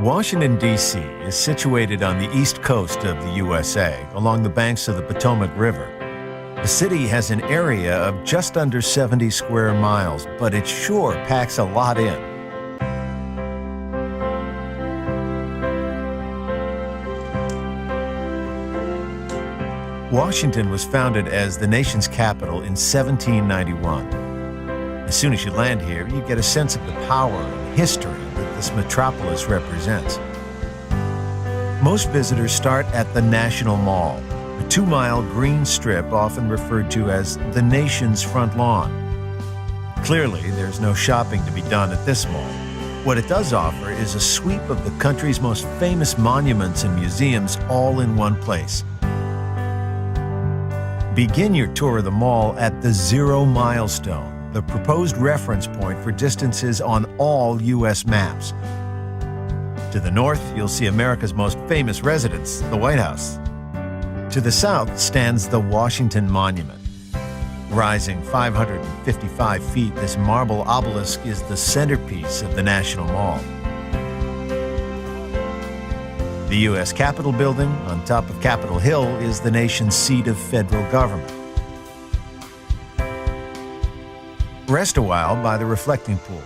Washington, D.C. is situated on the east coast of the USA, along the banks of the Potomac River. The city has an area of just under 70 square miles, but it sure packs a lot in. Washington was founded as the nation's capital in 1791. As soon as you land here, you get a sense of the power and history that this metropolis represents. Most visitors start at the National Mall, a 2-mile green strip often referred to as the nation's front lawn. Clearly, there's no shopping to be done at this mall. What it does offer is a sweep of the country's most famous monuments and museums all in one place. Begin your tour of the mall at the Zero Milestone, the proposed reference point for distances on all U.S. maps. To the north, you'll see America's most famous residence, the White House. To the south stands the Washington Monument. Rising 555 feet, this marble obelisk is the centerpiece of the National Mall. The U.S. Capitol Building, on top of Capitol Hill, is the nation's seat of federal government. Rest a while by the reflecting pool.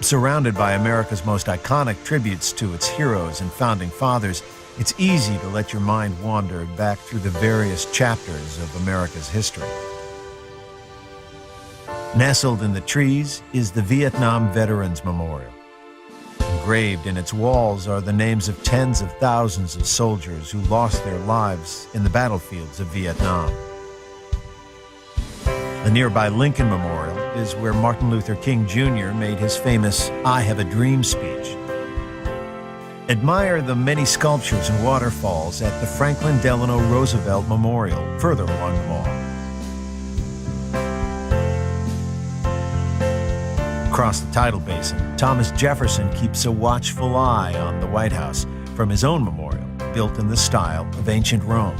Surrounded by America's most iconic tributes to its heroes and founding fathers, it's easy to let your mind wander back through the various chapters of America's history. Nestled in the trees is the Vietnam Veterans Memorial. Engraved in its walls are the names of tens of thousands of soldiers who lost their lives in the battlefields of Vietnam. The nearby Lincoln Memorial is where Martin Luther King Jr. made his famous "I Have a Dream" speech. Admire the many sculptures and waterfalls at the Franklin Delano Roosevelt Memorial, further along the mall. Across the tidal basin, Thomas Jefferson keeps a watchful eye on the White House from his own memorial, built in the style of ancient Rome.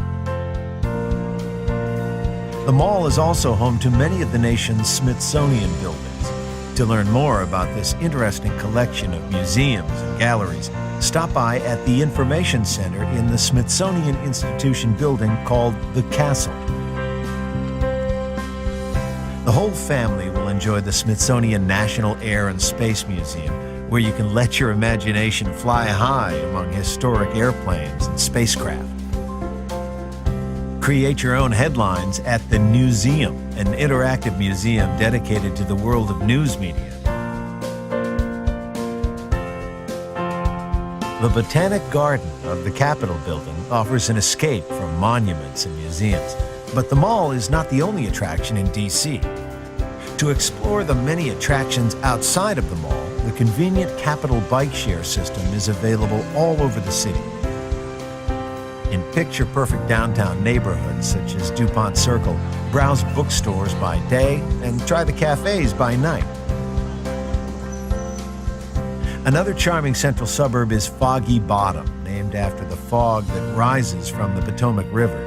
The mall is also home to many of the nation's Smithsonian buildings. To learn more about this interesting collection of museums and galleries, stop by at the Information Center in the Smithsonian Institution building called the Castle. The whole family will enjoy the Smithsonian National Air and Space Museum, where you can let your imagination fly high among historic airplanes and spacecraft. Create your own headlines at the Newseum, an interactive museum dedicated to the world of news media. The Botanic Garden of the Capitol Building offers an escape from monuments and museums, but the mall is not the only attraction in D.C. To explore the many attractions outside of the mall, the convenient Capitol bike share system is available all over the city. In picture-perfect downtown neighborhoods such as DuPont Circle, browse bookstores by day and try the cafes by night. Another charming central suburb is Foggy Bottom, named after the fog that rises from the Potomac River.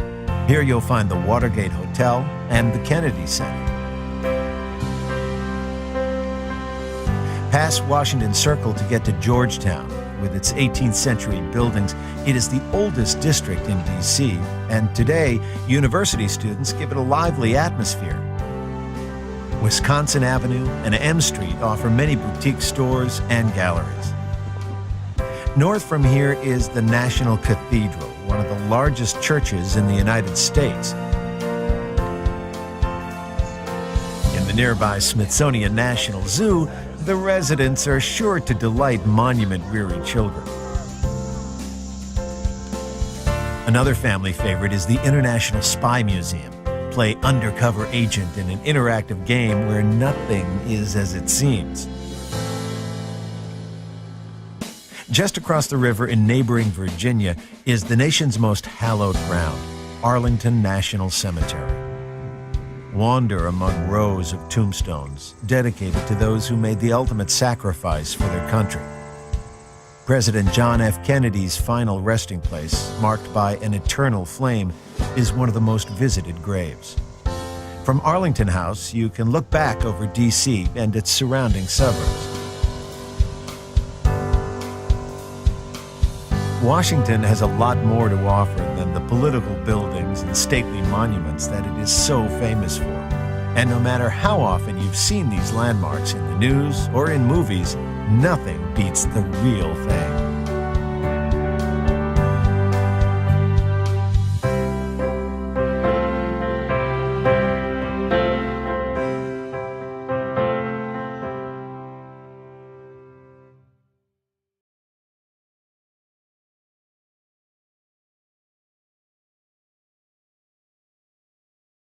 Here you'll find the Watergate Hotel and the Kennedy Center. Pass Washington Circle to get to Georgetown. With its 18th century buildings, it is the oldest district in D.C., and today, university students give it a lively atmosphere. Wisconsin Avenue and M Street offer many boutique stores and galleries. North from here is the National Cathedral, one of the largest churches in the United States. In the nearby Smithsonian National Zoo, the residents are sure to delight monument-weary children. Another family favorite is the International Spy Museum. Play undercover agent in an interactive game where nothing is as it seems. Just across the river in neighboring Virginia is the nation's most hallowed ground, Arlington National Cemetery. Wander among rows of tombstones dedicated to those who made the ultimate sacrifice for their country. President John F. Kennedy's final resting place, marked by an eternal flame, is one of the most visited graves. From Arlington House, you can look back over D.C. and its surrounding suburbs. Washington has a lot more to offer than the political buildings and stately monuments that it is so famous for. And no matter how often you've seen these landmarks in the news or in movies, nothing beats the real thing.